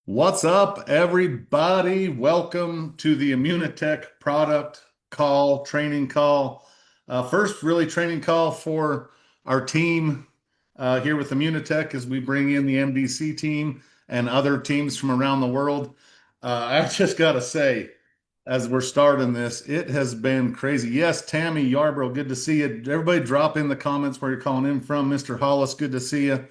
What's up, everybody? Welcome to the Immunotech product call, training call. First, really training call for our team here with Immunotech as we bring in the MDC team and other teams from around the world. I just got to say, as we're starting this, it has been crazy. Yes, Tammy Yarbrough, good to see you. Everybody drop in the comments where you're calling in from. Mr. Hollis, good to see you.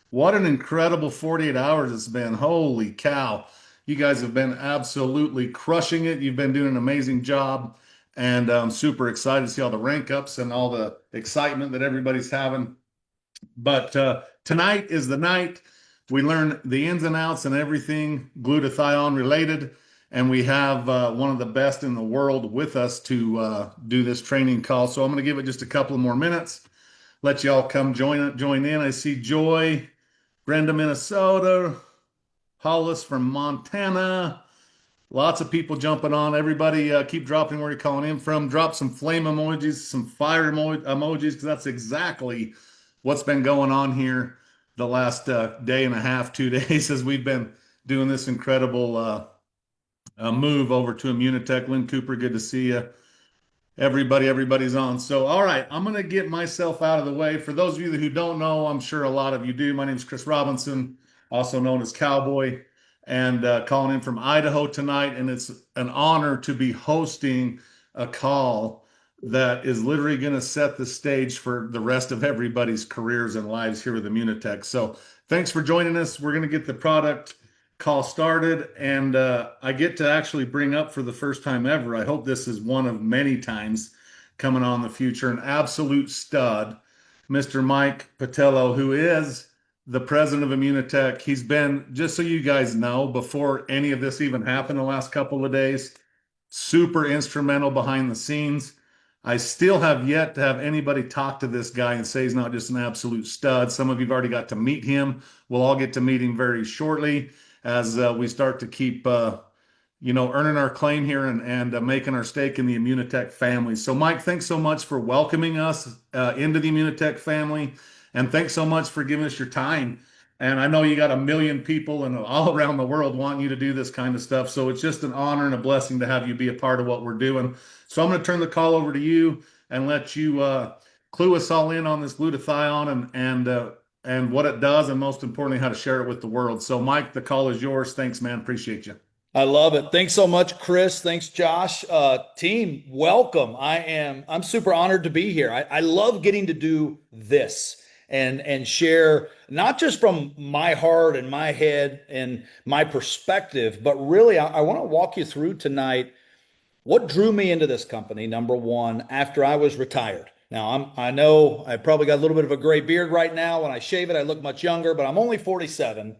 What an incredible 48 hours it's been. Holy cow. You guys have been absolutely crushing it. You've been doing an amazing job. And I'm super excited to see all the rank ups and all the excitement that everybody's having. But tonight is the night. We learn the ins and outs and everything glutathione related. And we have one of the best in the world with us to do this training call. So I'm going to give it just a couple of more minutes. Let y'all come join in. I see Joy. Brenda, Minnesota, Hollis from Montana. Lots of people jumping on. Everybody, keep dropping where you're calling in from. Drop some flame emojis, some fire emojis, because that's exactly what's been going on here the last day and a half, 2 days, as we've been doing this incredible move over to Immunotech. Lynn Cooper, good to see you. Everybody's on. So, all right, I'm going to get myself out of the way. For those of you who don't know, I'm sure a lot of you do. My name is Chris Robinson, also known as Cowboy, and calling in from Idaho tonight. And it's an honor to be hosting a call that is literally going to set the stage for the rest of everybody's careers and lives here with Immunotech. So, thanks for joining us. We're going to get the product call started, and I get to actually bring up for the first time ever. I hope this is one of many times coming on in the future. An absolute stud, Mr. Mike Patello, who is the president of Immunotech. He's been, just so you guys know, before any of this even happened the last couple of days, super instrumental behind the scenes. I still have yet to have anybody talk to this guy and say he's not just an absolute stud. Some of you've already got to meet him. We'll all get to meet him very shortly as we start to keep, earning our claim here and making our stake in the Immunotech family. So, Mike, thanks so much for welcoming us into the Immunotech family, and thanks so much for giving us your time. And I know you got a million people and all around the world wanting you to do this kind of stuff. So it's just an honor and a blessing to have you be a part of what we're doing. So I'm going to turn the call over to you and let you clue us all in on this glutathione and what it does, and most importantly, how to share it with the world. So, Mike, the call is yours. Thanks, man. Appreciate you. I love it. Thanks so much, Chris. Thanks, Josh. Team, welcome. I'm super honored to be here. I love getting to do this and share not just from my heart and my head and my perspective, but really I want to walk you through tonight what drew me into this company, number one, after I was retired. Now, I know I probably got a little bit of a gray beard right now. When I shave it, I look much younger, but I'm only 47.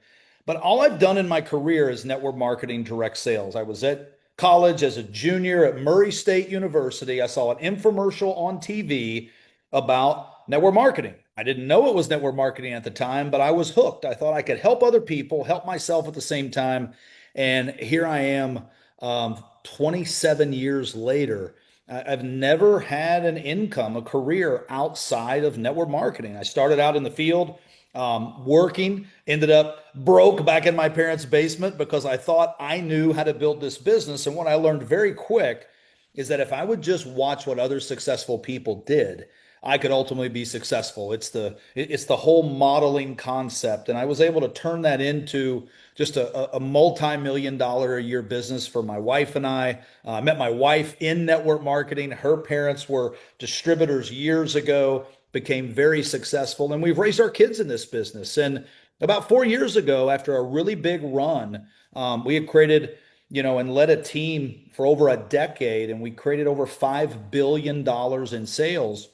But all I've done in my career is network marketing, direct sales. I was at college as a junior at Murray State University. I saw an infomercial on TV about network marketing. I didn't know it was network marketing at the time, but I was hooked. I thought I could help other people, help myself at the same time. And here I am, 27 years later. I've never had an income, a career outside of network marketing. I started out in the field working, ended up broke back in my parents' basement because I thought I knew how to build this business. And what I learned very quick is that if I would just watch what other successful people did, I could ultimately be successful. It's the whole modeling concept, and I was able to turn that into just a multi-million dollar a year business for my wife and I. I met my wife in network marketing. Her parents were distributors years ago, became very successful, and we've raised our kids in this business. And about 4 years ago, after a really big run, we had created, and led a team for over a decade, and we created over $5 billion in sales,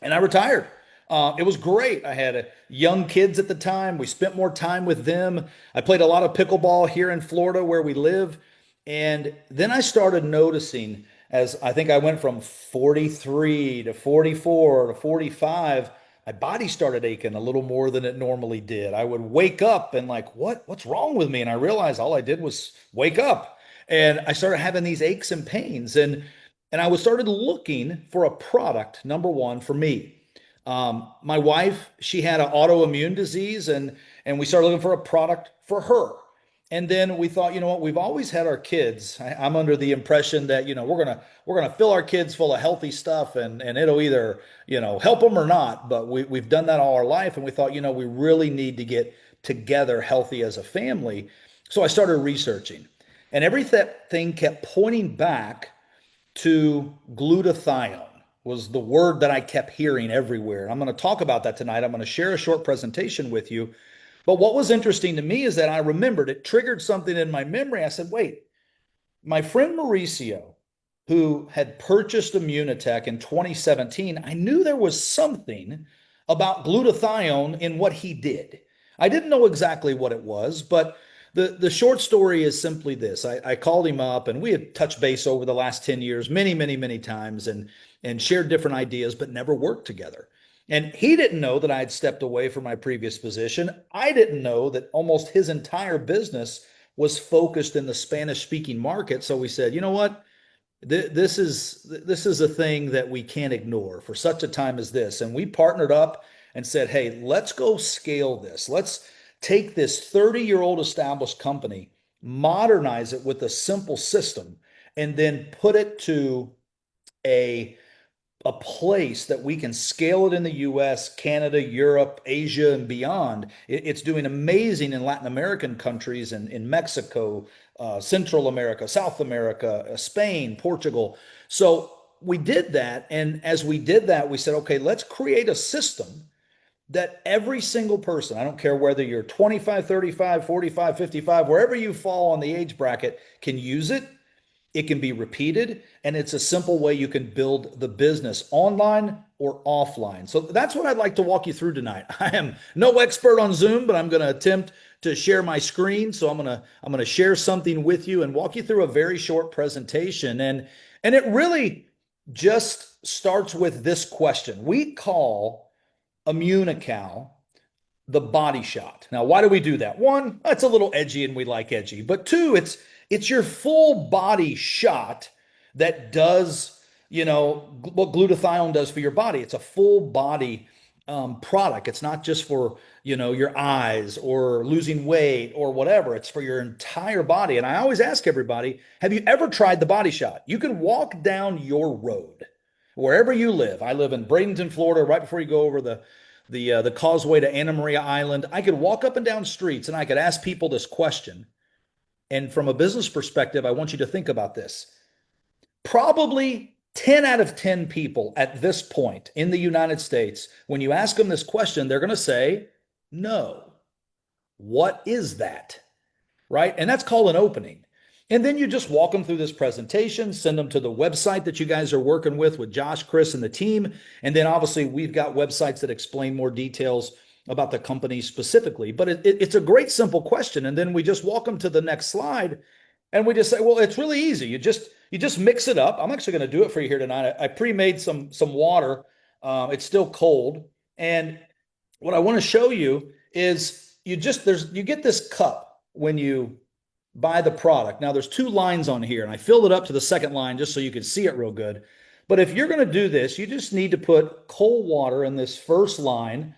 and I retired. It was great. I had young kids at the time. We spent more time with them. I played a lot of pickleball here in Florida where we live. And then I started noticing, as I think I went from 43 to 44 to 45, my body started aching a little more than it normally did. I would wake up and like, what's wrong with me? And I realized all I did was wake up. And I started having these aches and pains. And I was started looking for a product, number one, for me. My wife, she had an autoimmune disease, and we started looking for a product for her. And then we thought, you know what, we've always had our kids. I'm under the impression that, we're gonna fill our kids full of healthy stuff and it'll either, help them or not. But we've done that all our life. And we thought, we really need to get together healthy as a family. So I started researching. And everything kept pointing back to glutathione was the word that I kept hearing everywhere. And I'm going to talk about that tonight. I'm going to share a short presentation with you. But what was interesting to me is that I remembered it triggered something in my memory. I said, wait, my friend Mauricio, who had purchased Immunotech in 2017, I knew there was something about glutathione in what he did. I didn't know exactly what it was, but the short story is simply this. I called him up and we had touched base over the last 10 years, many, many, many times and shared different ideas, but never worked together. And he didn't know that I had stepped away from my previous position. I didn't know that almost his entire business was focused in the Spanish speaking market. So we said, you know what? This is a thing that we can't ignore for such a time as this. And we partnered up and said, hey, let's go scale this. Let's take this 30-year-old established company, modernize it with a simple system, and then put it to a place that we can scale it in the US, Canada, Europe, Asia, and beyond. It's doing amazing in Latin American countries and in Mexico, Central America, South America, Spain, Portugal. So we did that. And as we did that, we said, okay, let's create a system that every single person, I don't care whether you're 25, 35, 45, 55, wherever you fall on the age bracket, can use it. It can be repeated, and it's a simple way you can build the business online or offline. So that's what I'd like to walk you through tonight. I am no expert on Zoom, but I'm going to attempt to share my screen. So I'm going to share something with you and walk you through a very short presentation. And it really just starts with this question. We call Immunocal the body shot. Now, why do we do that? One, it's a little edgy and we like edgy. But two, it's your full body shot that does, what glutathione does for your body. It's a full body product. It's not just for, your eyes or losing weight or whatever. It's for your entire body. And I always ask everybody, have you ever tried the body shot? You can walk down your road wherever you live. I live in Bradenton, Florida, right before you go over the causeway to Anna Maria Island. I could walk up and down streets and I could ask people this question. And from a business perspective, I want you to think about this. Probably 10 out of 10 people at this point in the United States, when you ask them this question, they're going to say, no. What is that? Right? And that's called an opening. And then you just walk them through this presentation, send them to the website that you guys are working with Josh, Chris, and the team. And then obviously we've got websites that explain more details about the company specifically. But it's a great simple question. And then we just walk them to the next slide and we just say, well, it's really easy. You just mix it up. I'm actually going to do it for you here tonight. I pre-made some water. It's still cold. And what I want to show you is you get this cup when you buy the product. Now there's two lines on here and I filled it up to the second line just so you can see it real good. But if you're going to do this, you just need to put cold water in this first line.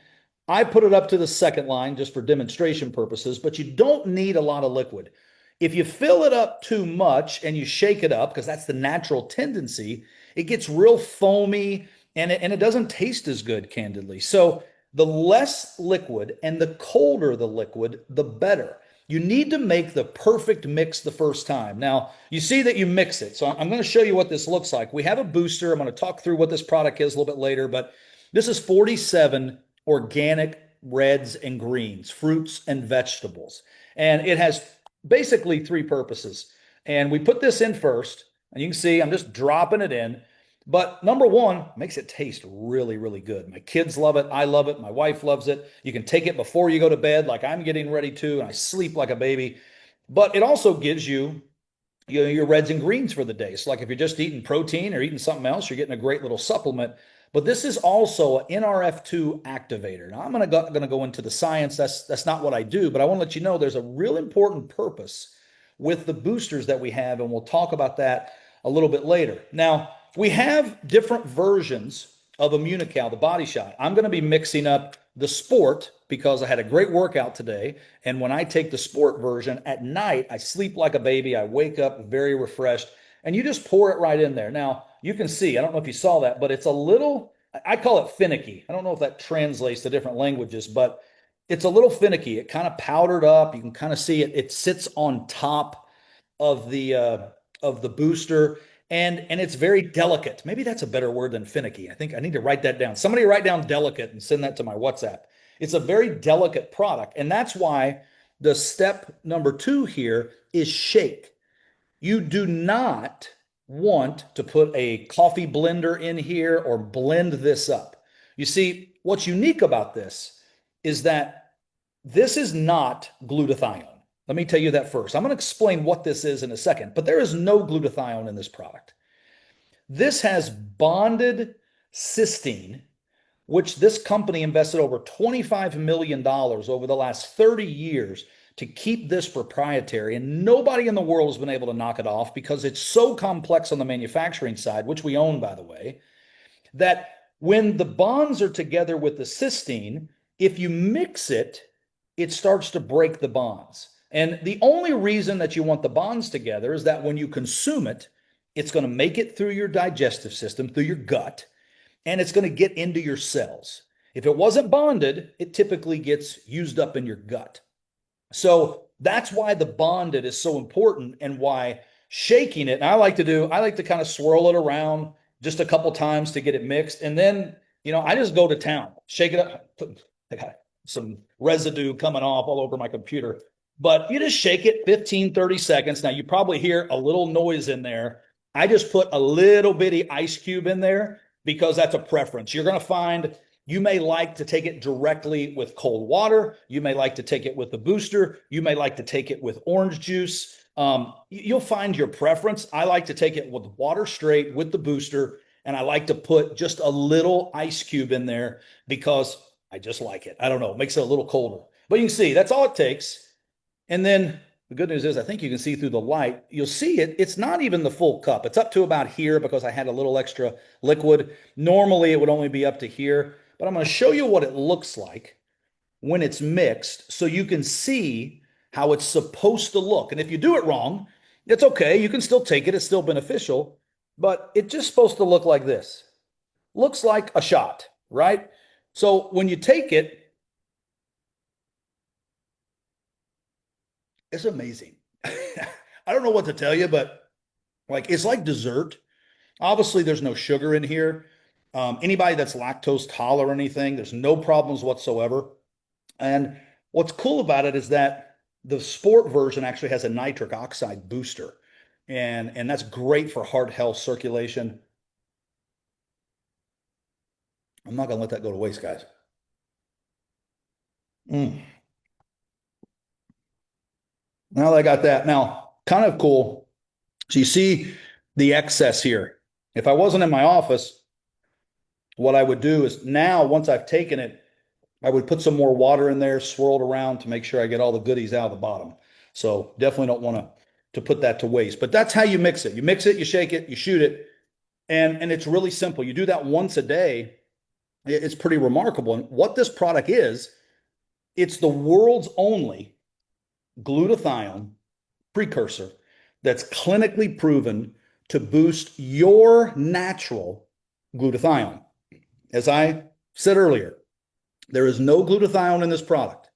I put it up to the second line just for demonstration purposes, but you don't need a lot of liquid. If you fill it up too much and you shake it up, because that's the natural tendency, it gets real foamy and it doesn't taste as good, candidly. So the less liquid and the colder the liquid, the better. You need to make the perfect mix the first time. Now, you see that you mix it. So I'm going to show you what this looks like. We have a booster. I'm going to talk through what this product is a little bit later, but this is 47 organic reds and greens, fruits and vegetables. And it has basically three purposes. And we put this in first, and you can see I'm just dropping it in. But number one, makes it taste really, really good. My kids love it. I love it. My wife loves it. You can take it before you go to bed like I'm getting ready to, and I sleep like a baby. But it also gives you, your reds and greens for the day. So like if you're just eating protein or eating something else, you're getting a great little supplement. But this is also an NRF2 activator. Now I'm going to go into the science. That's not what I do, but I want to let you know there's a real important purpose with the boosters that we have, and we'll talk about that a little bit later. Now, we have different versions of Immunocal, the body shot. I'm going to be mixing up the Sport, because I had a great workout today. And when I take the sport version at night, I sleep like a baby. I wake up very refreshed, and you just pour it right in there. Now, you can see, I don't know if you saw that, but it's a little, I call it finicky. I don't know if that translates to different languages, but it's a little finicky. It kind of powdered up. You can kind of see it. It sits on top of the booster, and it's very delicate. Maybe that's a better word than finicky. I think I need to write that down. Somebody write down delicate and send that to my WhatsApp. It's a very delicate product, and that's why the step number 2 here is shake. You do not want to put a coffee blender in here or blend this up. You see, what's unique about this is that this is not glutathione. Let me tell you that first. I'm going to explain what this is in a second, but there is no glutathione in this product. This has bonded cysteine, which this company invested over $25 million over the last 30 years to keep this proprietary, and nobody in the world has been able to knock it off because it's so complex on the manufacturing side, which we own, by the way, that when the bonds are together with the cysteine, if you mix it, it starts to break the bonds. And the only reason that you want the bonds together is that when you consume it, it's going to make it through your digestive system, through your gut, and it's going to get into your cells. If it wasn't bonded, it typically gets used up in your gut. So that's why the bonded is so important, and why shaking it, and I like to kind of swirl it around just a couple times to get it mixed. And then, I just go to town, shake it up. I got some residue coming off all over my computer, but you just shake it 15, 30 seconds. Now you probably hear a little noise in there. I just put a little bitty ice cube in there because that's a preference. You're going to find you may like to take it directly with cold water. You may like to take it with the booster. You may like to take it with orange juice. You'll find your preference. I like to take it with water straight with the booster, and I like to put just a little ice cube in there because I just like it. I don't know, it makes it a little colder. But you can see that's all it takes. And then the good news is I think you can see through the light. You'll see it's not even the full cup. It's up to about here because I had a little extra liquid. Normally it would only be up to here. But I'm going to show you what it looks like when it's mixed so you can see how it's supposed to look. And if you do it wrong, it's okay. You can still take it. It's still beneficial. But it's just supposed to look like this. Looks like a shot, right? So when you take it, it's amazing. I don't know what to tell you, but it's like dessert. Obviously, there's no sugar in here. Anybody that's lactose tolerant or anything, there's no problems whatsoever. And what's cool about it is that the sport version actually has a nitric oxide booster. And that's great for heart health, circulation. I'm not going to let that go to waste, guys. Now that I got that, now kind of cool. So you see the excess here. If I wasn't in my office, what I would do is now, once I've taken it, I would put some more water in there, swirl it around to make sure I get all the goodies out of the bottom. So definitely don't want to put that to waste. But that's how you mix it. You mix it, you shake it, you shoot it, and it's really simple. You do that once a day. It's pretty remarkable. And what this product is, it's the world's only glutathione precursor that's clinically proven to boost your natural glutathione. As I said earlier, there is no glutathione in this product.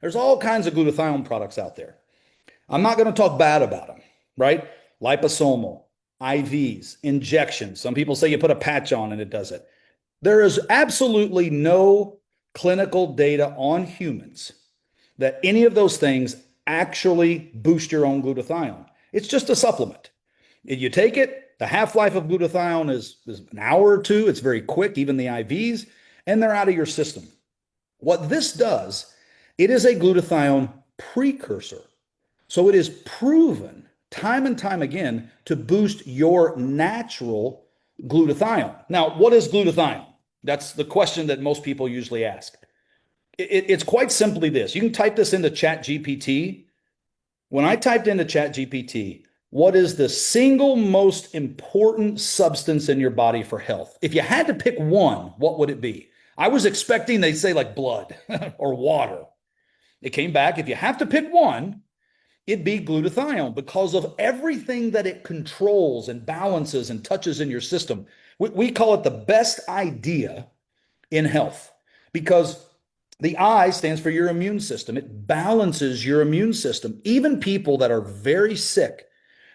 There's all kinds of glutathione products out there. I'm not going to talk bad about them, right? Liposomal, IVs, injections. Some people say you put a patch on and it does it. There is absolutely no clinical data on humans that any of those things actually boost your own glutathione. It's just a supplement. If you take it, the half-life of glutathione is an hour or two. It's very quick, even the IVs, and they're out of your system. What this does, it is a glutathione precursor. So it is proven time and time again to boost your natural glutathione. Now, what is glutathione? That's the question that most people usually ask. It's quite simply this. You can type this into ChatGPT. When I typed into ChatGPT, what is the single most important substance in your body for health? If you had to pick one, what would it be? I was expecting they'd say like blood or water. It came back. If you have to pick one, it'd be glutathione because of everything that it controls and balances and touches in your system. We call it the best idea in health because the I stands for your immune system. It balances your immune system. Even people that are very sick,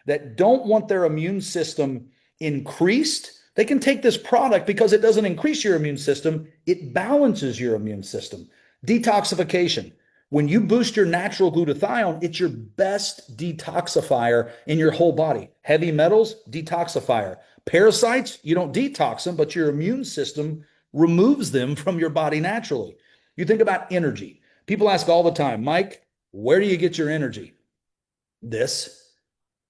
that don't want their immune system increased, they can take this product because it doesn't increase your immune system. It balances your immune system. Detoxification. When you boost your natural glutathione, it's your best detoxifier in your whole body. Heavy metals, detoxifier. Parasites, you don't detox them, but your immune system removes them from your body naturally. You think about energy. People ask all the time, Mike, where do you get your energy? This.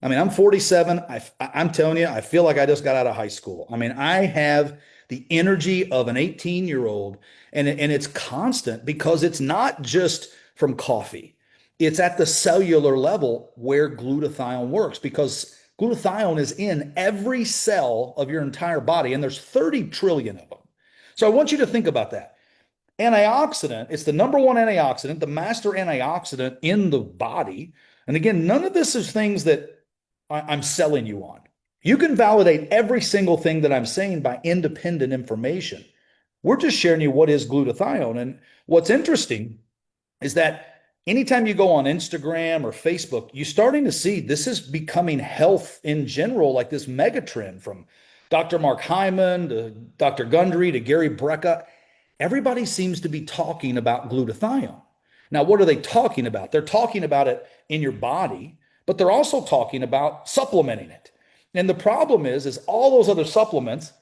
I mean, I'm 47. I'm telling you, I feel like I just got out of high school. I mean, I have the energy of an 18-year-old, and it's constant because it's not just from coffee. It's at the cellular level where glutathione works because glutathione is in every cell of your entire body, and there's 30 trillion of them. So I want you to think about that. Antioxidant, it's the number one antioxidant, the master antioxidant in the body. And again, none of this is things that I'm selling you on. You can validate every single thing that I'm saying by independent information. We're just sharing you what is glutathione. And what's interesting is that anytime you go on Instagram or Facebook, you're starting to see this is becoming health in general, like this mega trend from Dr. Mark Hyman to Dr. Gundry to Gary Brecka. Everybody seems to be talking about glutathione. Now, what are they talking about? They're talking about it in your body, but they're also talking about supplementing it. And the problem is all those other supplements,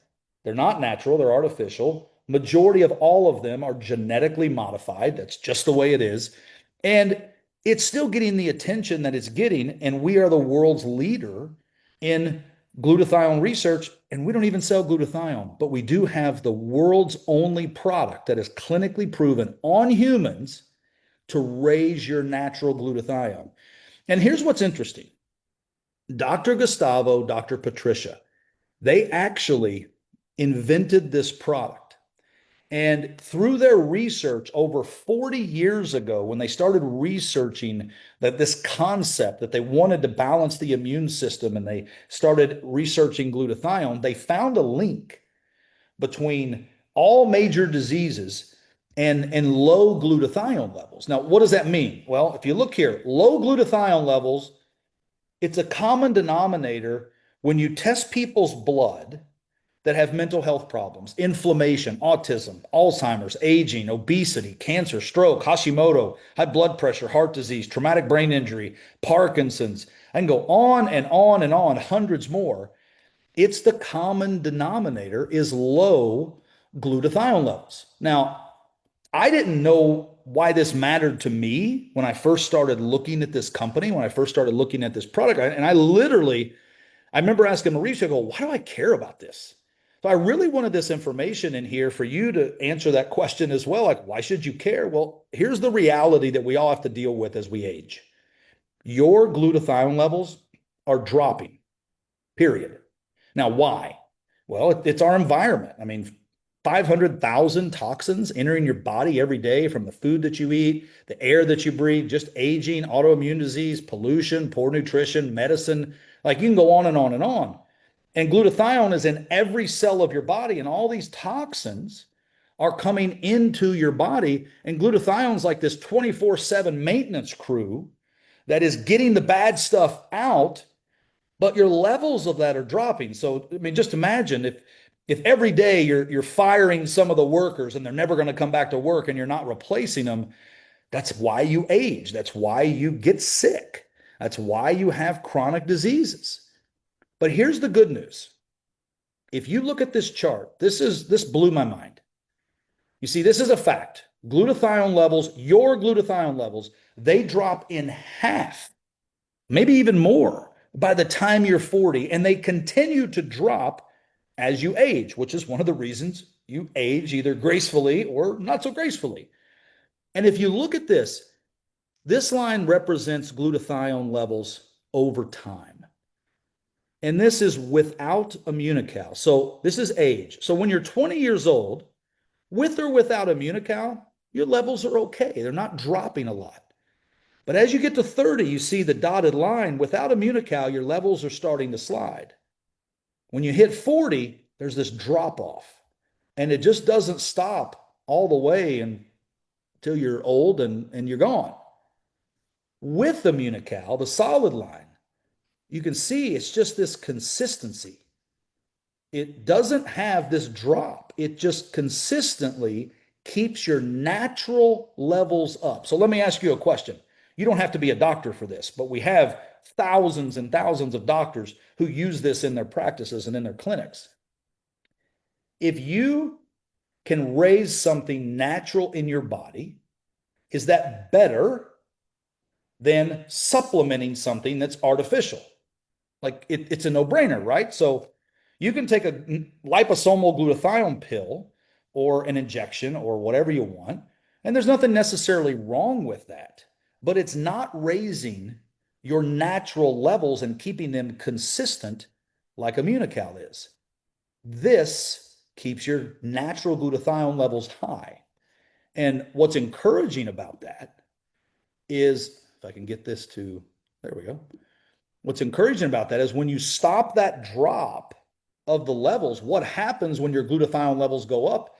they're not natural, they're artificial. Majority of all of them are genetically modified. That's just the way it is. And it's still getting the attention that it's getting. And we are the world's leader in glutathione research, and we don't even sell glutathione, but we do have the world's only product that is clinically proven on humans to raise your natural glutathione. And here's what's interesting. Dr. Gustavo, Dr. Patricia, they actually invented this product. And through their research over 40 years ago, when they started researching that this concept that they wanted to balance the immune system and they started researching glutathione, they found a link between all major diseases and low glutathione levels. Now, what does that mean? Well, if you look here, low glutathione levels, it's a common denominator when you test people's blood that have mental health problems, inflammation, autism, Alzheimer's, aging, obesity, cancer, stroke, Hashimoto, high blood pressure, heart disease, traumatic brain injury, Parkinson's. I can go on and on and on, hundreds more. It's the common denominator is low glutathione levels. Now, I didn't know why this mattered to me when I first started looking at this company, when I first started looking at this product. And I remember asking Mauricio, I go, why do I care about this? So I really wanted this information in here for you to answer that question as well. Like, why should you care? Well, here's the reality that we all have to deal with as we age. Your glutathione levels are dropping, period. Now, why? Well, it's our environment. I mean, 500,000 toxins entering your body every day from the food that you eat, the air that you breathe, just aging, autoimmune disease, pollution, poor nutrition, medicine. Like you can go on and on and on. And glutathione is in every cell of your body, and all these toxins are coming into your body. And glutathione is like this 24/7 maintenance crew that is getting the bad stuff out, but your levels of that are dropping. So, I mean, just imagine if every day you're firing some of the workers and they're never going to come back to work and you're not replacing them, that's why you age. That's why you get sick. That's why you have chronic diseases. But here's the good news. If you look at this chart, this blew my mind. You see, this is a fact. Glutathione levels, your glutathione levels, they drop in half, maybe even more by the time you're 40, and they continue to drop as you age, which is one of the reasons you age either gracefully or not so gracefully. And if you look at this line represents glutathione levels over time. And this is without Immunical. So this is age. So when you're 20 years old, With or without Immunical, your levels are okay. They're not dropping a lot. But as you get to 30, you see the dotted line. Without Immunical, your levels are starting to slide. When you hit 40, there's this drop off, and it just doesn't stop all the way until you're old and you're gone. With Immunical, the solid line, you can see it's just this consistency. It doesn't have this drop. It just consistently keeps your natural levels up. So let me ask you a question. You don't have to be a doctor for this, but we have thousands and thousands of doctors who use this in their practices and in their clinics. If you can raise something natural in your body, is that better than supplementing something that's artificial? Like it's a no-brainer, right? So you can take a liposomal glutathione pill or an injection or whatever you want, and there's nothing necessarily wrong with that, but it's not raising your natural levels and keeping them consistent like Immunical is. This keeps your natural glutathione levels high. And what's encouraging about that is, if I can get this to, there we go. What's encouraging about that is when you stop that drop of the levels, what happens when your glutathione levels go up?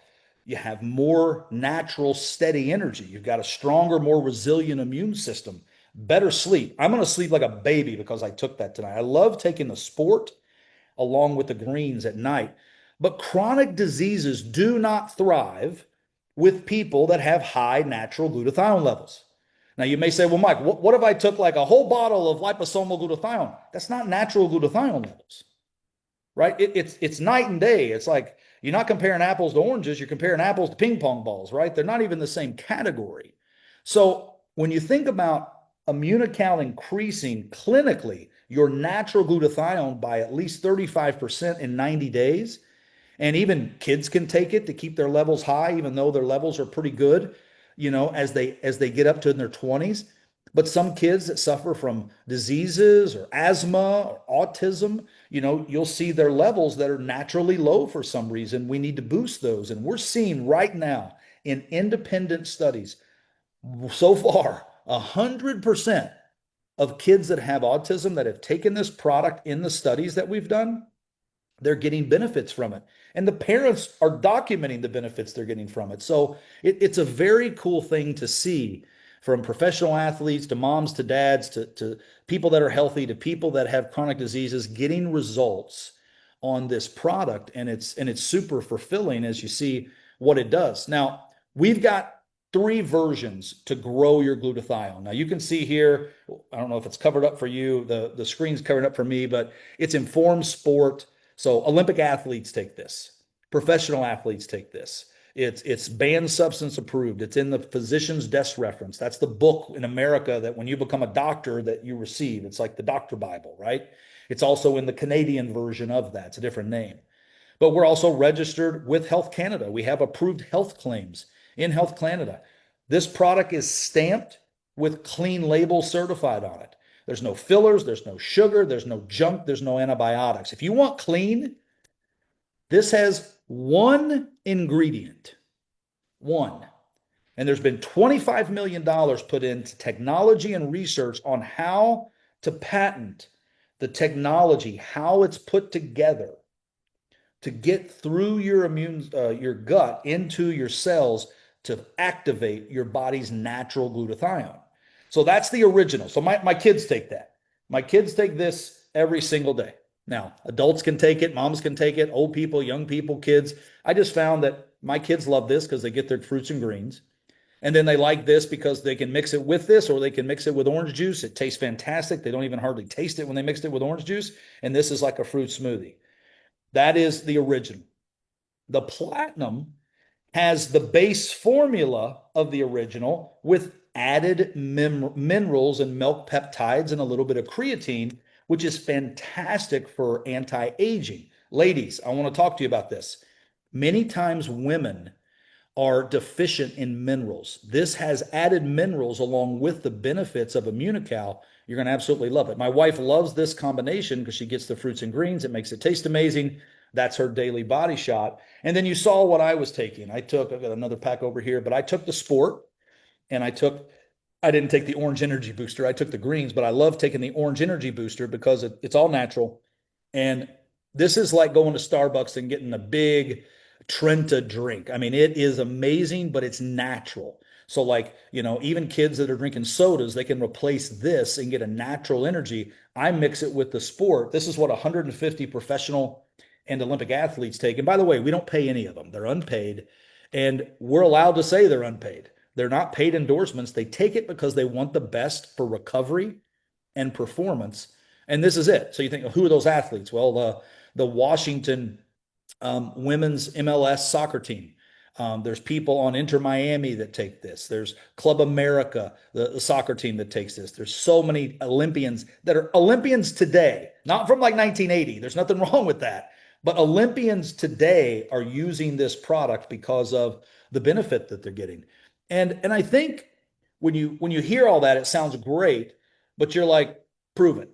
You have more natural, steady energy. You've got a stronger, more resilient immune system, better sleep. I'm going to sleep like a baby because I took that tonight. I love taking the sport along with the greens at night. But chronic diseases do not thrive with people that have high natural glutathione levels. Now, you may say, well, Mike, what if I took like a whole bottle of liposomal glutathione? That's not natural glutathione levels, right? It's night and day. It's like you're not comparing apples to oranges. You're comparing apples to ping pong balls, right? They're not even the same category. So when you think about Immunical increasing clinically your natural glutathione by at least 35% in 90 days, and even kids can take it to keep their levels high, even though their levels are pretty good, as they get up to in their 20s. But some kids that suffer from diseases or asthma or autism, you'll see their levels that are naturally low for some reason. We need to boost those. And we're seeing right now in independent studies, so far, 100% of kids that have autism that have taken this product in the studies that we've done, they're getting benefits from it. And the parents are documenting the benefits they're getting from it. So it's a very cool thing to see, from professional athletes to moms to dads to people that are healthy to people that have chronic diseases, getting results on this product. And it's super fulfilling as you see what it does. Now, we've got 3 versions to grow your glutathione. Now you can see here, I don't know if it's covered up for you, the screen's covered up for me, but it's Informed Sport. So Olympic athletes take this. Professional athletes take this. It's banned substance approved. It's in the physician's desk reference. That's the book in America that when you become a doctor that you receive. It's like the Doctor Bible, right? It's also in the Canadian version of that. It's a different name. But we're also registered with Health Canada. We have approved health claims in Health Canada. This product is stamped with clean label certified on it. There's no fillers, there's no sugar, there's no junk, there's no antibiotics. If you want clean, this has 1 ingredient, 1. And there's been $25 million put into technology and research on how to patent the technology, how it's put together to get through your gut into your cells to activate your body's natural glutathione. So that's the original. So my kids take that. My kids take this every single day. Now, adults can take it, moms can take it, old people, young people, kids. I just found that my kids love this because they get their fruits and greens. And then they like this because they can mix it with this, or they can mix it with orange juice. It tastes fantastic. They don't even hardly taste it when they mixed it with orange juice. And this is like a fruit smoothie. That is the original. The Platinum has the base formula of the original with added minerals and milk peptides and a little bit of creatine, which is fantastic for anti-aging. Ladies, I want to talk to you about this. Many times women are deficient in minerals. This has added minerals along with the benefits of Immunical. You're going to absolutely love it. My wife loves this combination because she gets the fruits and greens. It makes it taste amazing. That's her daily body shot. And then you saw what I was taking. I've got another pack over here, but I took the Sport, and I didn't take the Orange Energy Booster. I took the greens, but I love taking the Orange Energy Booster because it's all natural. And this is like going to Starbucks and getting a big Trenta drink. I mean, it is amazing, but it's natural. So, like, even kids that are drinking sodas, they can replace this and get a natural energy. I mix it with the Sport. This is what 150 professional and Olympic athletes take. And by the way, we don't pay any of them, they're unpaid. And we're allowed to say they're unpaid. They're not paid endorsements. They take it because they want the best for recovery and performance. And this is it. So you think, who are those athletes? Well, the Washington women's MLS soccer team. There's people on Inter Miami that take this. There's Club America, the soccer team that takes this. There's so many Olympians that are Olympians today, not from like 1980. There's nothing wrong with that. But Olympians today are using this product because of the benefit that they're getting. And I think when you hear all that, it sounds great, but you're like, prove it,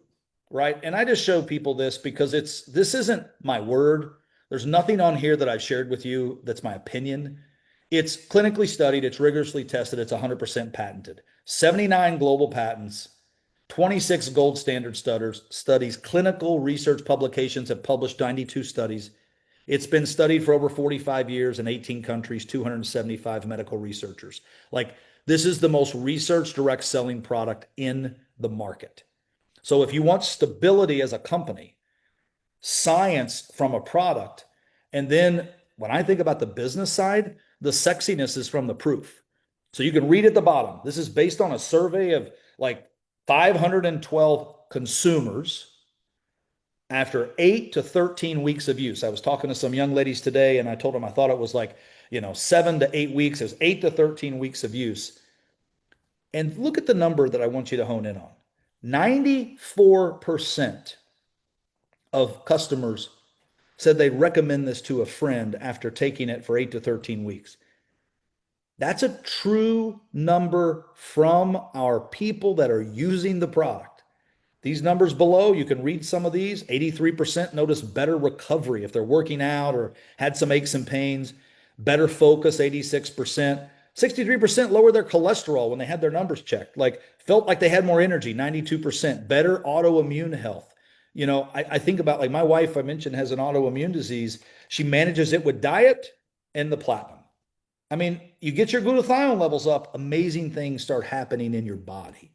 right? And I just show people this because this isn't my word. There's nothing on here that I've shared with you that's my opinion. It's clinically studied, it's rigorously tested, it's 100% patented. 79 global patents, 26 gold standard studies, clinical research publications have published 92 studies. It's been studied for over 45 years in 18 countries, 275 medical researchers. Like, this is the most research direct selling product in the market. So if you want stability as a company, science from a product, and then when I think about the business side, the sexiness is from the proof. So you can read at the bottom. This is based on a survey of like 512 consumers after 8 to 13 weeks of use. I was talking to some young ladies today, and I told them I thought it was like, 7 to 8 weeks. It was 8 to 13 weeks of use. And look at the number that I want you to hone in on. 94% of customers said they'd recommend this to a friend after taking it for 8 to 13 weeks. That's a true number from our people that are using the product. These numbers below, you can read some of these. 83% notice better recovery if they're working out or had some aches and pains. Better focus, 86%. 63% lower their cholesterol when they had their numbers checked. Like, felt like they had more energy, 92%. Better autoimmune health. I think about, like, my wife, I mentioned, has an autoimmune disease. She manages it with diet and the platinum. I mean, you get your glutathione levels up, amazing things start happening in your body.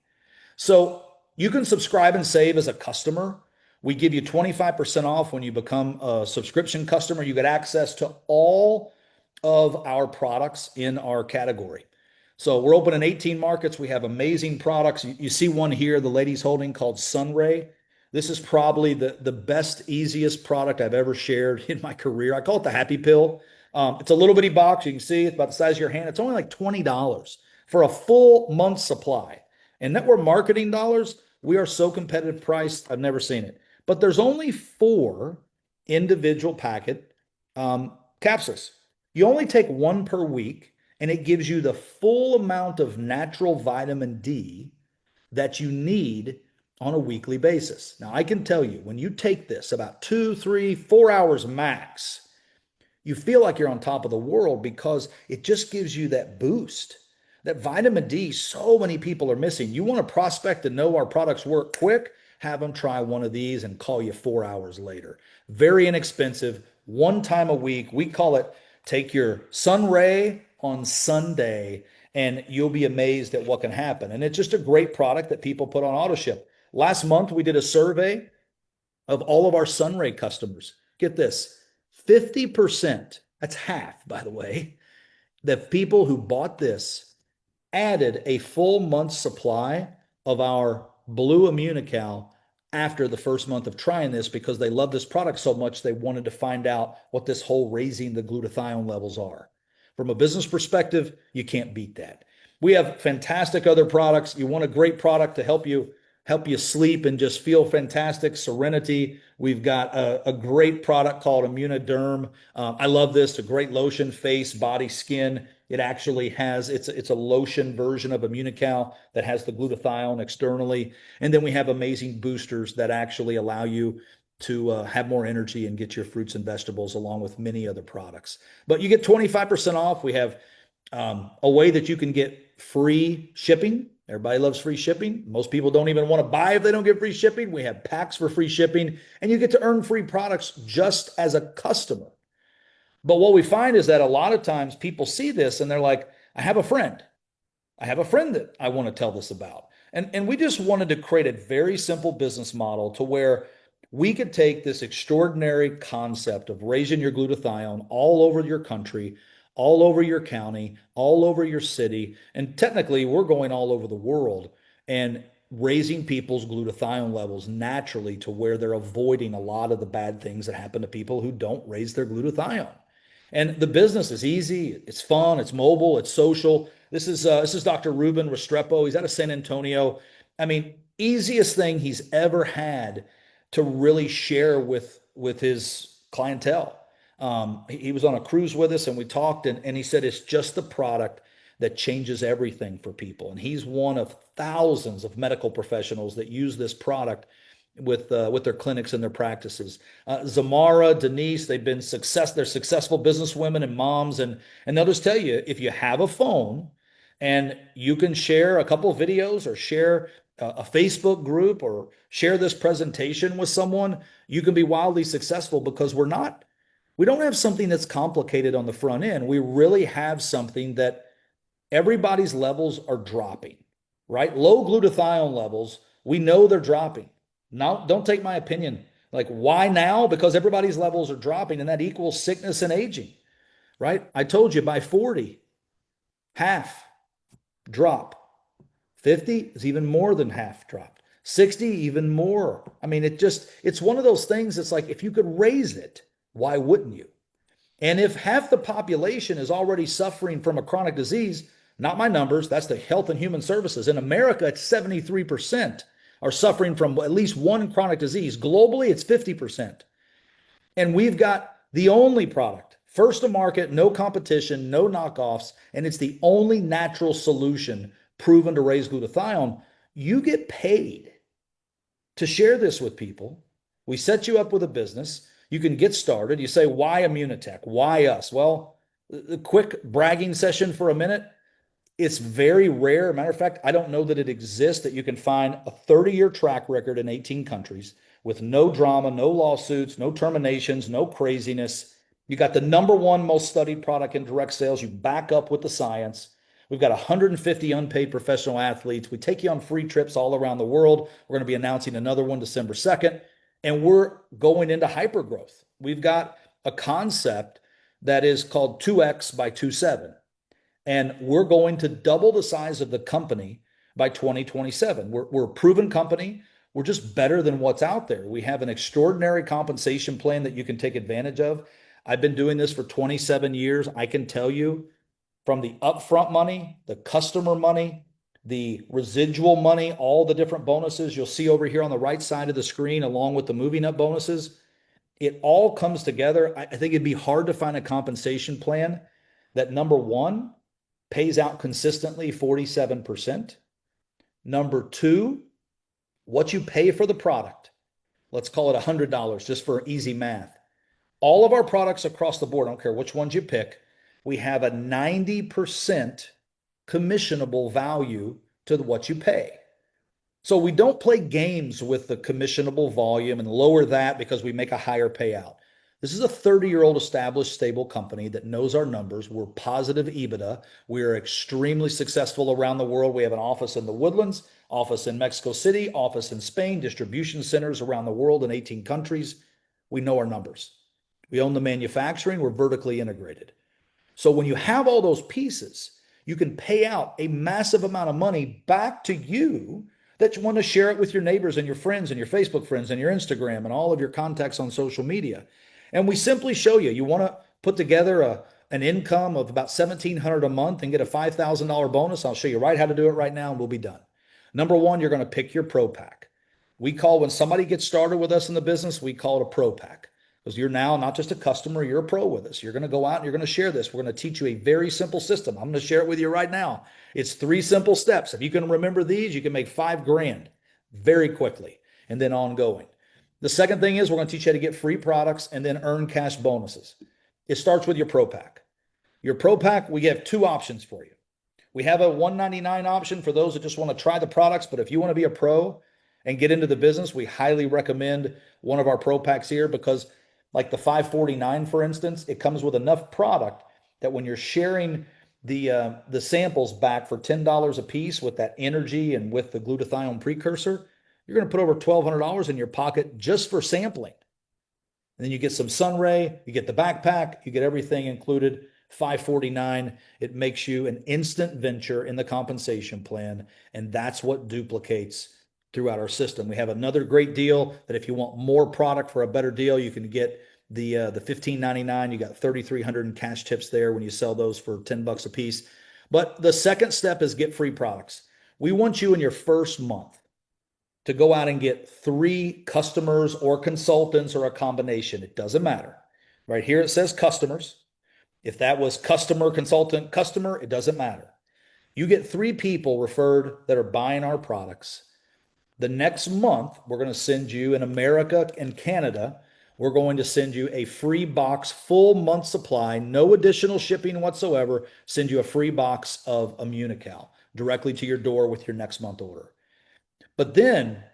So you can subscribe and save as a customer. We give you 25% off when you become a subscription customer. You get access to all of our products in our category. So we're open in 18 markets. We have amazing products. You see one here, the lady's holding, called Sunray. This is probably the best, easiest product I've ever shared in my career. I call it the Happy Pill. It's a little bitty box. You can see it's about the size of your hand. It's only like $20 for a full month's supply. And network marketing dollars, we are so competitive priced, I've never seen it. But there's only 4 individual packet capsules. You only take 1 per week, and it gives you the full amount of natural vitamin D that you need on a weekly basis. Now, I can tell you, when you take this about 2, 3, 4 hours max, you feel like you're on top of the world because it just gives you that boost. That vitamin D, so many people are missing. You want to prospect and know our products work quick, have them try one of these and call you 4 hours later. Very inexpensive, 1 time a week. We call it take your Sunray on Sunday, and you'll be amazed at what can happen. And it's just a great product that people put on auto ship. Last month, we did a survey of all of our Sunray customers. Get this, 50%, that's half, by the way, the people who bought this added a full month's supply of our Blue Immunical after the first month of trying this because they love this product so much they wanted to find out what this whole raising the glutathione levels are. From a business perspective, you can't beat that. We have fantastic other products. You want a great product to help you sleep and just feel fantastic, serenity. We've got a great product called Immunoderm. I love this, a great lotion, face, body, skin. It actually has, it's a lotion version of Immunical that has the glutathione externally. And then we have amazing boosters that actually allow you to have more energy and get your fruits and vegetables along with many other products. But you get 25% off. We have a way that you can get free shipping. Everybody loves free shipping. Most people don't even want to buy if they don't get free shipping. We have packs for free shipping, and you get to earn free products just as a customer. But what we find is that a lot of times people see this and they're like, I have a friend. I have a friend that I want to tell this about. And we just wanted to create a very simple business model to where we could take this extraordinary concept of raising your glutathione all over your country, all over your county, all over your city. And technically, we're going all over the world and raising people's glutathione levels naturally to where they're avoiding a lot of the bad things that happen to people who don't raise their glutathione. And the business is easy, it's fun, it's mobile, it's social. This is Dr. Ruben Restrepo. He's out of San Antonio. I mean, easiest thing he's ever had to really share with his clientele. He was on a cruise with us and we talked, and he said it's just the product that changes everything for people. And he's one of thousands of medical professionals that use this product with their clinics and their practices. Zamara, Denise, they're successful businesswomen and moms, and they'll just tell you, if you have a phone and you can share a couple of videos or share a Facebook group or share this presentation with someone, you can be wildly successful because we don't have something that's complicated on the front end. We really have something that everybody's levels are dropping, right? Low glutathione levels, we know they're dropping. Now, don't take my opinion. Like, why now? Because everybody's levels are dropping, and that equals sickness and aging, right? I told you by 40, half drop. 50 is even more than half dropped. 60, even more. I mean, it's one of those things. It's like, if you could raise it, why wouldn't you? And if half the population is already suffering from a chronic disease, not my numbers, that's the Health and Human Services. In America, it's 73% are suffering from at least one chronic disease. Globally, it's 50%. And we've got the only product, first to market, no competition, no knockoffs, and it's the only natural solution proven to raise glutathione. You get paid to share this with people. We set you up with a business. You can get started. You say, why Immunotech? Why us? Well, a quick bragging session for a minute. It's very rare. Matter of fact, I don't know that it exists that you can find a 30-year track record in 18 countries with no drama, no lawsuits, no terminations, no craziness. You got the number one most studied product in direct sales. You back up with the science. We've got 150 unpaid professional athletes. We take you on free trips all around the world. We're going to be announcing another one December 2nd. And we're going into hypergrowth. We've got a concept that is called 2X by 27. And we're going to double the size of the company by 2027. We're a proven company. We're just better than what's out there. We have an extraordinary compensation plan that you can take advantage of. I've been doing this for 27 years. I can tell you, from the upfront money, the customer money, the residual money, all the different bonuses you'll see over here on the right side of the screen, along with the moving up bonuses, it all comes together. I think it'd be hard to find a compensation plan that, number one, pays out consistently 47%. Number two, what you pay for the product, let's call it $100 just for easy math. All of our products across the board, I don't care which ones you pick, we have a 90% commissionable value to what you pay. So we don't play games with the commissionable volume and lower that because we make a higher payout. This is a 30-year-old established, stable company that knows our numbers. We're positive EBITDA. We are extremely successful around the world. We have an office in the Woodlands, office in Mexico City, office in Spain, distribution centers around the world in 18 countries. We know our numbers. We own the manufacturing. We're vertically integrated. So when you have all those pieces, you can pay out a massive amount of money back to you that you want to share it with your neighbors and your friends and your Facebook friends and your Instagram and all of your contacts on social media. And we simply show you, you want to put together an income of about $1,700 a month and get a $5,000 bonus. I'll show you right how to do it right now and we'll be done. Number one, you're going to pick your Pro Pack. We call, when somebody gets started with us in the business, we call it a Pro Pack. Because you're now not just a customer, you're a pro with us. You're going to go out and you're going to share this. We're going to teach you a very simple system. I'm going to share it with you right now. It's 3 simple steps. If you can remember these, you can make $5 grand very quickly and then ongoing. The second thing is we're going to teach you how to get free products and then earn cash bonuses. It starts with your Pro Pack. Your Pro Pack, we have two options for you. We have a $199 option for those that just want to try the products, but if you want to be a pro and get into the business, we highly recommend one of our Pro Packs here because like the $549, for instance, it comes with enough product that when you're sharing the samples back for $10 a piece with that energy and with the glutathione precursor, you're going to put over $1,200 in your pocket just for sampling. And then you get some Sunray, you get the backpack, you get everything included. $549. It makes you an instant venture in the compensation plan, and that's what duplicates throughout our system. We have another great deal that if you want more product for a better deal, you can get the $15.99. You got 3,300 in cash tips there when you sell those for $10 a piece. But the second step is get free products. We want you in your first month to go out and get 3 customers or consultants or a combination. It doesn't matter. Right here it says customers. If that was customer, consultant, customer, it doesn't matter. You get 3 people referred that are buying our products. The next month, we're going to send you in America and Canada, we're going to send you a free box, full month supply, no additional shipping whatsoever, send you a free box of Immunical directly to your door with your next month order. But then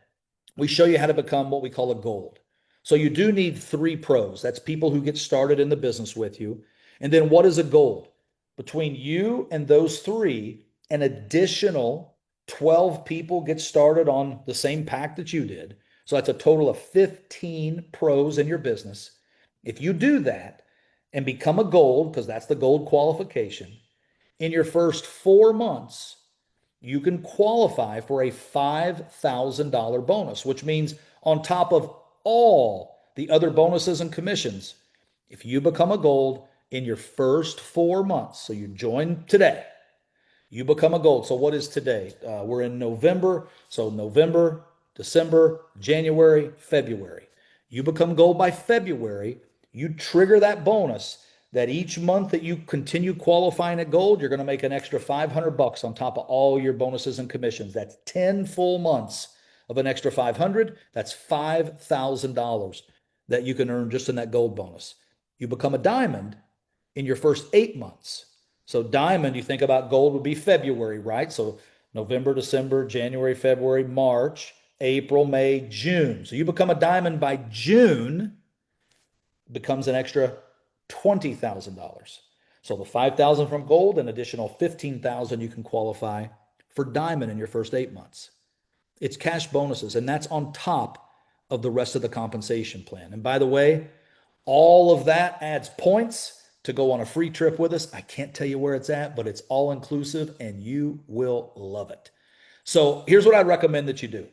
we show you how to become what we call a gold. So you do need 3 pros. That's people who get started in the business with you. And then what is a gold? Between you and those 3, an additional 12 people get started on the same pack that you did. So that's a total of 15 pros in your business. If you do that and become a gold, because that's the gold qualification, in your first 4 months, you can qualify for a $5,000 bonus, which means on top of all the other bonuses and commissions, if you become a gold, in your first 4 months, so you join today, you become a gold. So what is today? We're in November. So November, December, January, February. You become gold by February. You trigger that bonus that each month that you continue qualifying at gold, you're going to make an extra $500 on top of all your bonuses and commissions. That's 10 full months of an extra 500. That's $5,000 that you can earn just in that gold bonus. You become a diamond in your first 8 months. So diamond, you think about gold would be February, right? So November, December, January, February, March, April, May, June. So you become a diamond by June, becomes an extra $20,000. So the $5,000 from gold, an additional $15,000 you can qualify for diamond in your first 8 months. It's cash bonuses, and that's on top of the rest of the compensation plan. And by the way, all of that adds points to go on a free trip with us. I can't tell you where it's at, but it's all inclusive and you will love it. So here's what I'd recommend that you do.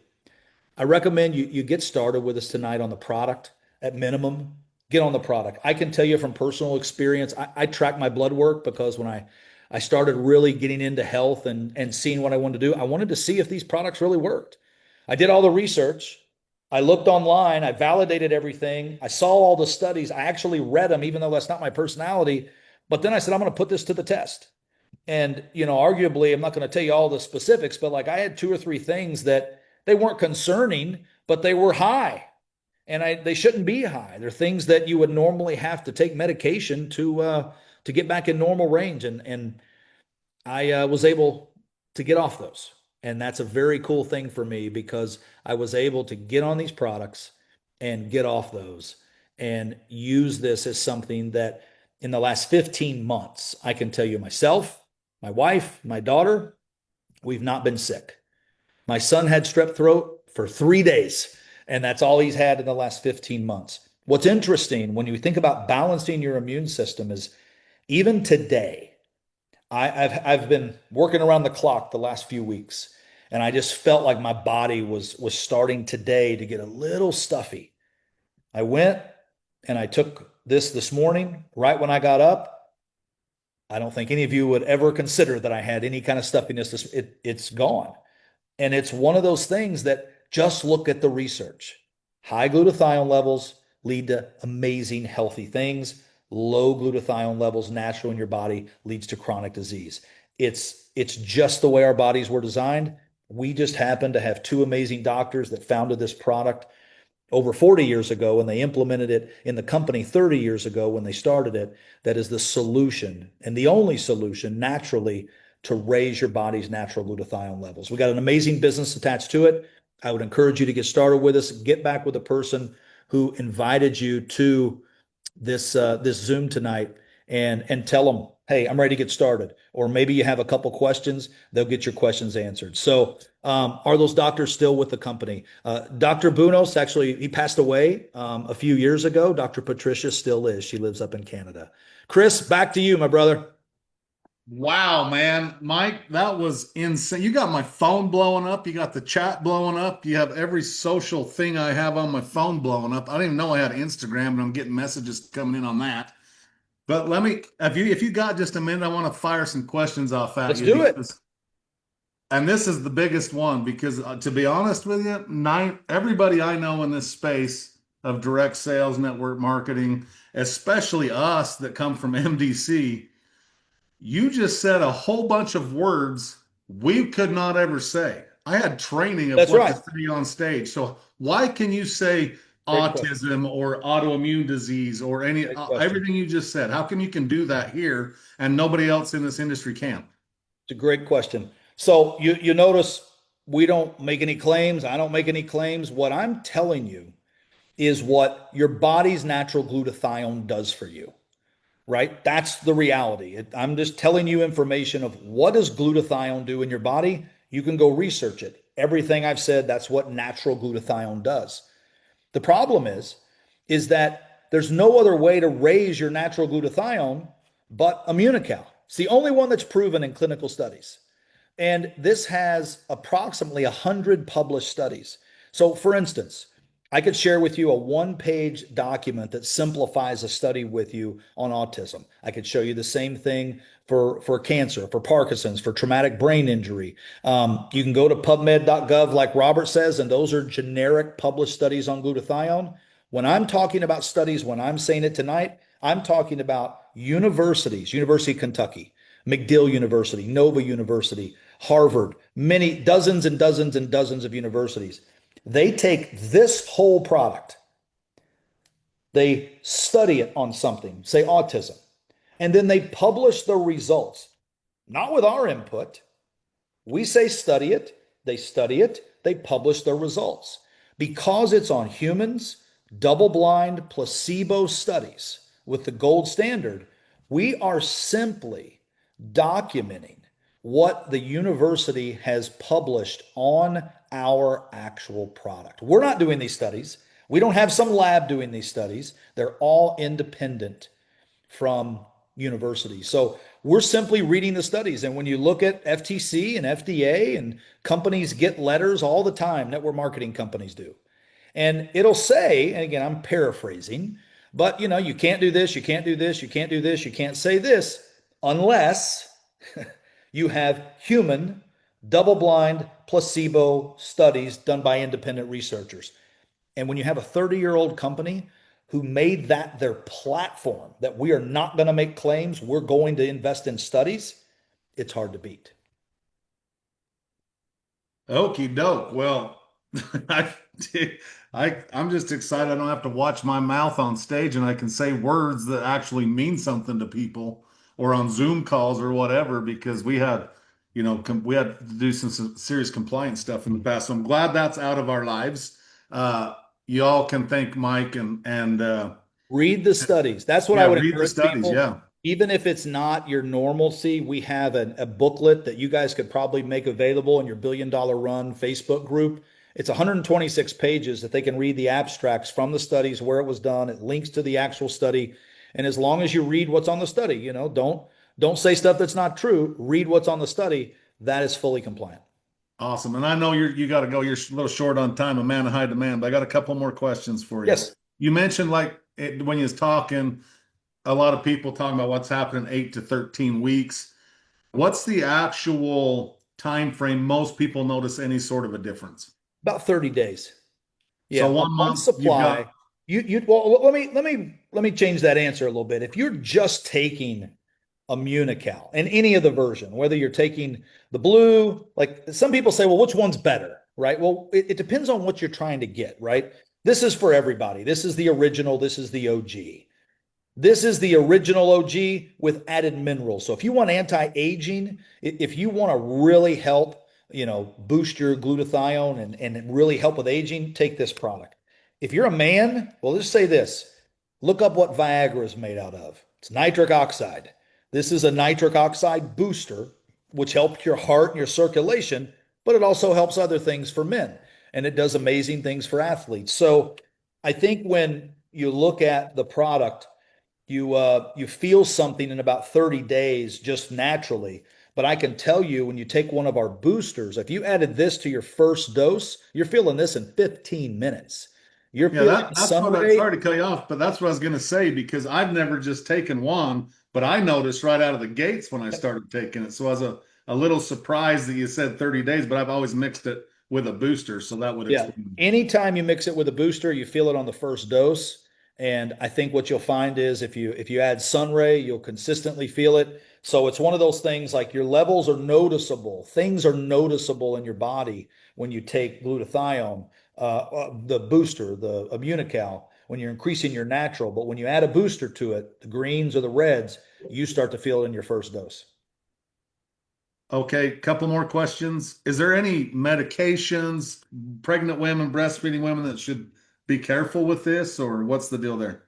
I recommend you get started with us tonight on the product. At minimum, get on the product. I can tell you from personal experience, I track my blood work because when I started really getting into health and seeing what I wanted to do, I wanted to see if these products really worked. I did all the research. I looked online, I validated everything. I saw all the studies. I actually read them, even though that's not my personality. But then I said, I'm going to put this to the test. And, arguably, I'm not going to tell you all the specifics, but like I had 2 or 3 things that they weren't concerning, but they were high. And they shouldn't be high. They're things that you would normally have to take medication to get back in normal range. And I was able to get off those. And that's a very cool thing for me because I was able to get on these products and get off those and use this as something that in the last 15 months, I can tell you myself, my wife, my daughter, we've not been sick. My son had strep throat for 3 days, and that's all he's had in the last 15 months. What's interesting when you think about balancing your immune system is even today, I've been working around the clock the last few weeks, and I just felt like my body was starting today to get a little stuffy. I went and I took this morning, right when I got up. I don't think any of you would ever consider that I had any kind of stuffiness. It's gone. And it's one of those things that just look at the research. High glutathione levels lead to amazing healthy things. Low glutathione levels natural in your body leads to chronic disease. It's just the way our bodies were designed. We just happen to have 2 amazing doctors that founded this product. over 40 years ago, and they implemented it in the company 30 years ago when they started it. That is the solution and the only solution naturally to raise your body's natural glutathione levels. We got an amazing business attached to it. I would encourage you to get started with us. Get back with the person who invited you to this Zoom tonight, and tell them, hey, I'm ready to get started. Or maybe you have a couple questions, they'll get your questions answered. So are those doctors still with the company? Dr. Bunos, actually, he passed away a few years ago. Dr. Patricia still is. She lives up in Canada. Chris, back to you, my brother. Wow, man. Mike, that was insane. You got my phone blowing up. You got the chat blowing up. You have every social thing I have on my phone blowing up. I didn't even know I had Instagram, and I'm getting messages coming in on that. But let me, if you got just a minute, I want to fire some questions off at Let's you do it. and this is the biggest one because to be honest with you, everybody I know in this space of direct sales, network marketing, especially us that come from MDC, you just said a whole bunch of words we could not ever say. I had training of That's what right. to say on stage. So why can you say Great question. autism or autoimmune disease or Great question. everything you just said? How come you can do that here and nobody else in this industry can? It's a great question. So you notice we don't make any claims. I don't make any claims. What I'm telling you is what your body's natural glutathione does for you, right? That's the reality. I'm just telling you information of what does glutathione do in your body. You can go research it. Everything I've said, that's what natural glutathione does. The problem is that there's no other way to raise your natural glutathione but Immunical. It's the only one that's proven in clinical studies. And this has approximately 100 published studies. So, for instance, I could share with you a one-page document that simplifies a study with you on autism. I could show you the same thing for cancer, for Parkinson's, for traumatic brain injury. You can go to PubMed.gov, like Robert says, and those are generic published studies on glutathione. When I'm talking about studies, when I'm saying it tonight, I'm talking about universities, University of Kentucky, McGill University, Nova University, Harvard, many dozens and dozens and dozens of universities. They take this whole product, they study it on something, say autism, and then they publish the results, not with our input. We say study it, they publish their results. Because it's on humans, double-blind placebo studies with the gold standard, we are simply documenting what the university has published on our actual product. We're not doing these studies. We don't have some lab doing these studies. They're all independent from universities. So we're simply reading the studies. And when you look at FTC and FDA, and companies get letters all the time, network marketing companies do. And it'll say, and again, I'm paraphrasing, but you can't do this, you can't do this, you can't do this, you can't say this unless you have human double-blind placebo studies done by independent researchers. And when you have a 30-year-old company who made that their platform, that we are not going to make claims, we're going to invest in studies, it's hard to beat. Okie doke. Well, I, I'm just excited. I don't have to watch my mouth on stage and I can say words that actually mean something to people or on Zoom calls or whatever, because we had, we had to do some serious compliance stuff in the past. So I'm glad that's out of our lives. You all can thank Mike and read the studies. That's what I would read the encourage studies. people. Yeah. Even if it's not your normalcy, we have a booklet that you guys could probably make available in your $1 Billion Run Facebook group. It's 126 pages that they can read the abstracts from the studies, where it was done. It links to the actual study. And as long as you read what's on the study, don't say stuff that's not true. Read what's on the study. That is fully compliant. Awesome. And I know you got to go. You're a little short on time, a man of high demand, but I got a couple more questions for you. Yes. You mentioned when you was talking, a lot of people talking about what's happening 8 to 13 weeks. What's the actual time frame most people notice any sort of a difference? About 30 days. Yeah, So 1 a month supply. Well, let me change that answer a little bit. If you're just taking Immunical in any of the version, whether you're taking the blue, like some people say, well, which one's better, right? Well, it depends on what you're trying to get, right? This is for everybody. This is the original. This is the OG. This is the original OG with added minerals. So if you want anti-aging, if you want to really help, boost your glutathione and really help with aging, take this product. If you're a man, well, let's say this. Look up what Viagra is made out of. It's nitric oxide. This is a nitric oxide booster, which helps your heart and your circulation, but it also helps other things for men. And it does amazing things for athletes. So I think when you look at the product, you feel something in about 30 days just naturally. But I can tell you, when you take one of our boosters, if you added this to your first dose, you're feeling this in 15 minutes. You're Yeah, feeling that's sun what I'm ray. sorry to cut you off, but that's what I was going to say because I've never just taken one, but I noticed right out of the gates when I started taking it. So I was a little surprised that you said 30 days, but I've always mixed it with a booster. So that would Yeah. explain. Anytime you mix it with a booster, you feel it on the first dose. And I think what you'll find is if you add Sunray, you'll consistently feel it. So it's one of those things like your levels are noticeable. Things are noticeable in your body when you take glutathione, the booster, the Immunical, when you're increasing your natural. But when you add a booster to it, the greens or the reds, you start to feel it in your first dose. Okay, couple more questions. Is there any medications, pregnant women, breastfeeding women that should be careful with this, or what's the deal there?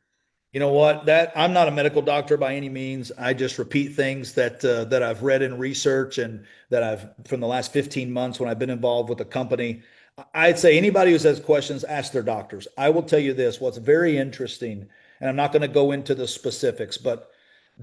You know what? That I'm not a medical doctor by any means. I just repeat things that I've read in research and that I've from the last 15 months when I've been involved with the company. I'd say anybody who has questions, ask their doctors. I will tell you this, what's very interesting, and I'm not going to go into the specifics, but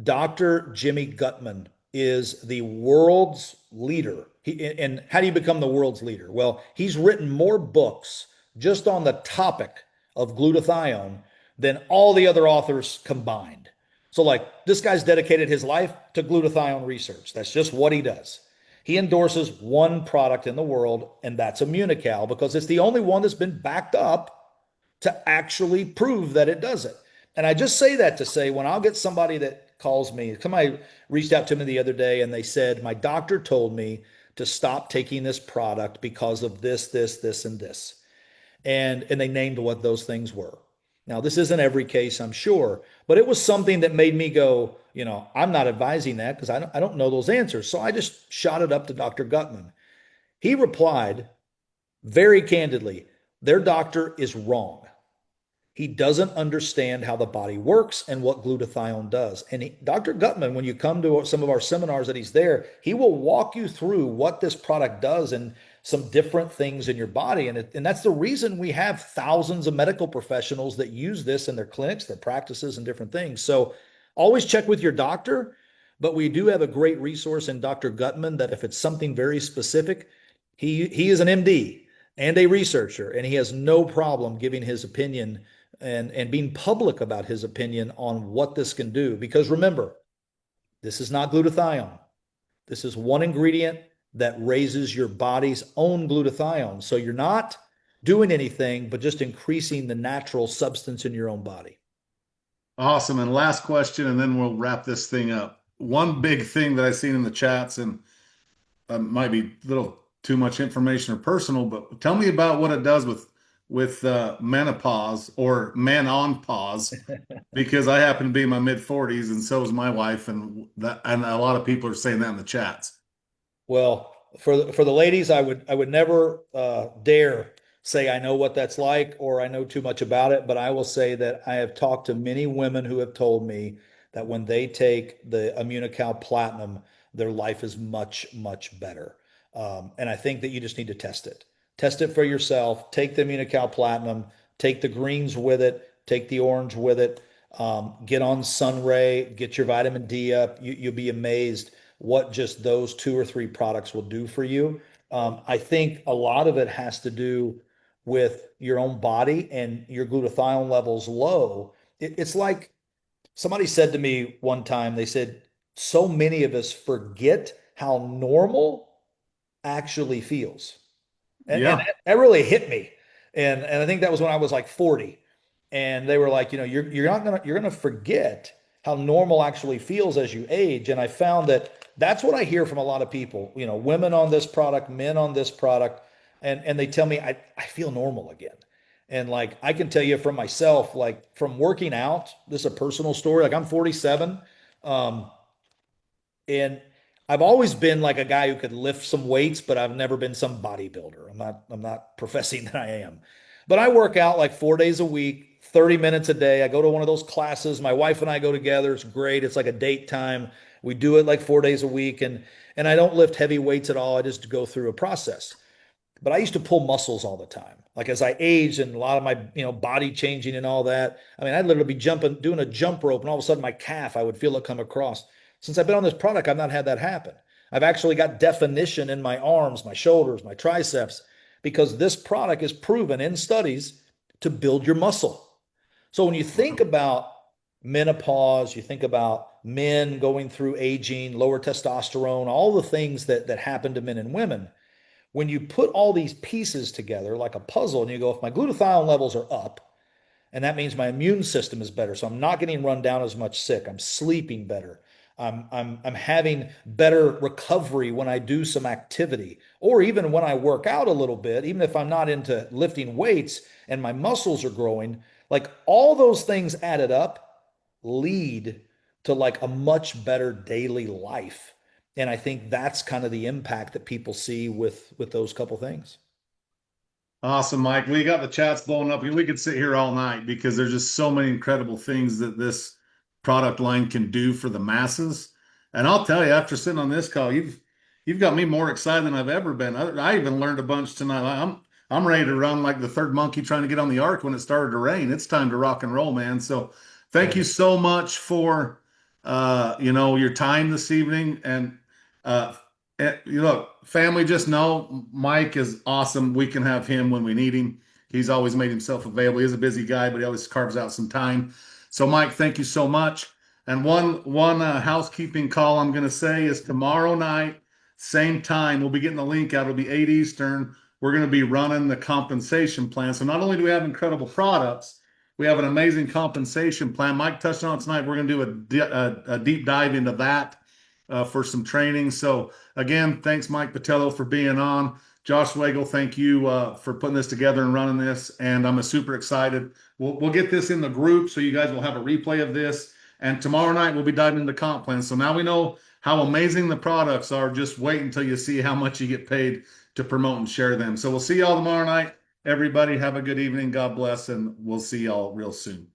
Dr. Jimmy Gutman is the world's leader. And how do you become the world's leader? Well, he's written more books just on the topic of glutathione than all the other authors combined. So, like, this guy's dedicated his life to glutathione research. That's just what he does. He endorses one product in the world, and that's Immunical, because it's the only one that's been backed up to actually prove that it does it. And I just say that to say when I'll get somebody that calls me, somebody reached out to me the other day and they said, my doctor told me to stop taking this product because of this, and this. And they named what those things were. Now, this isn't every case, I'm sure, but it was something that made me go, I'm not advising that because I don't know those answers. So I just shot it up to Dr. Gutman. He replied very candidly, their doctor is wrong. He doesn't understand how the body works and what glutathione does. And Dr. Gutman, when you come to some of our seminars that he's there, he will walk you through what this product does and some different things in your body. And that's the reason we have thousands of medical professionals that use this in their clinics, their practices, and different things. So always check with your doctor. But we do have a great resource in Dr. Gutman that if it's something very specific, he is an MD and a researcher, and he has no problem giving his opinion and being public about his opinion on what this can do. Because remember, this is not glutathione. This is one ingredient that raises your body's own glutathione. So you're not doing anything, but just increasing the natural substance in your own body. Awesome. And last question, and then we'll wrap this thing up. One big thing that I've seen in the chats, and might be a little too much information or personal, but tell me about what it does with menopause or men on pause, because I happen to be in my mid 40s, and so is my wife, and a lot of people are saying that in the chats. Well, for the ladies, I would never dare say I know what that's like or I know too much about it, but I will say that I have talked to many women who have told me that when they take the Immunical Platinum, their life is much, much better. And I think that you just need to test it. Test it for yourself. Take the Immunical Platinum, take the greens with it, take the orange with it. Get on Sunray, get your vitamin D up. You'll be amazed what just those two or three products will do for you. I think a lot of it has to do with your own body and your glutathione levels low. It's like somebody said to me one time, they said, so many of us forget how normal actually feels. And Yeah. that really hit me. And I think that was when I was like 40. And they were like, you're gonna forget how normal actually feels as you age. And I found that that's what I hear from a lot of people, women on this product, men on this product, and they tell me I feel normal again. And like I can tell you from myself, like from working out, this is a personal story. Like I'm 47. Um, and I've always been like a guy who could lift some weights, but I've never been some bodybuilder. I'm not professing that I am. But I work out like 4 days a week, 30 minutes a day. I go to one of those classes. My wife and I go together. It's great. It's like a date time. We do it like 4 days a week, and I don't lift heavy weights at all. I just go through a process. But I used to pull muscles all the time. Like as I aged and a lot of my, body changing and all that. I mean, I'd literally be jumping, doing a jump rope, and all of a sudden my calf, I would feel it come across. Since I've been on this product, I've not had that happen. I've actually got definition in my arms, my shoulders, my triceps, because this product is proven in studies to build your muscle. So when you think about menopause, you think about men going through aging, lower testosterone, all the things that happen to men and women, when you put all these pieces together like a puzzle and you go, if my glutathione levels are up, and that means my immune system is better, so I'm not getting run down as much sick, I'm sleeping better, I'm having better recovery when I do some activity, or even when I work out a little bit, even if I'm not into lifting weights and my muscles are growing, like all those things added up lead to like a much better daily life. And I think that's kind of the impact that people see with those couple things. Awesome, Mike. We got the chats blowing up. We could sit here all night because there's just so many incredible things that this product line can do for the masses. And I'll tell you, after sitting on this call, you've got me more excited than I've ever been. I even learned a bunch tonight. I'm ready to run like the third monkey trying to get on the ark when it started to rain. It's time to rock and roll, man. So thank you so much for your time this evening. And uh look, family, just know Mike is awesome. We can have him when we need him. He's always made himself available. He's a busy guy, but he always carves out some time. So, Mike, thank you so much. And one housekeeping call I'm going to say is tomorrow night, same time. We'll be getting the link out. It'll be 8 Eastern. We're going to be running the compensation plan. So not only do we have incredible products, we have an amazing compensation plan. Mike touched on it tonight. We're going to do a deep dive into that for some training. So again, thanks Mike Patello for being on. Josh Wagle, thank you for putting this together and running this. And I'm super excited. We'll get this in the group so you guys will have a replay of this. And tomorrow night we'll be diving into comp plans. So now we know how amazing the products are. Just wait until you see how much you get paid to promote and share them. So we'll see y'all tomorrow night. Everybody have a good evening. God bless, and we'll see y'all real soon.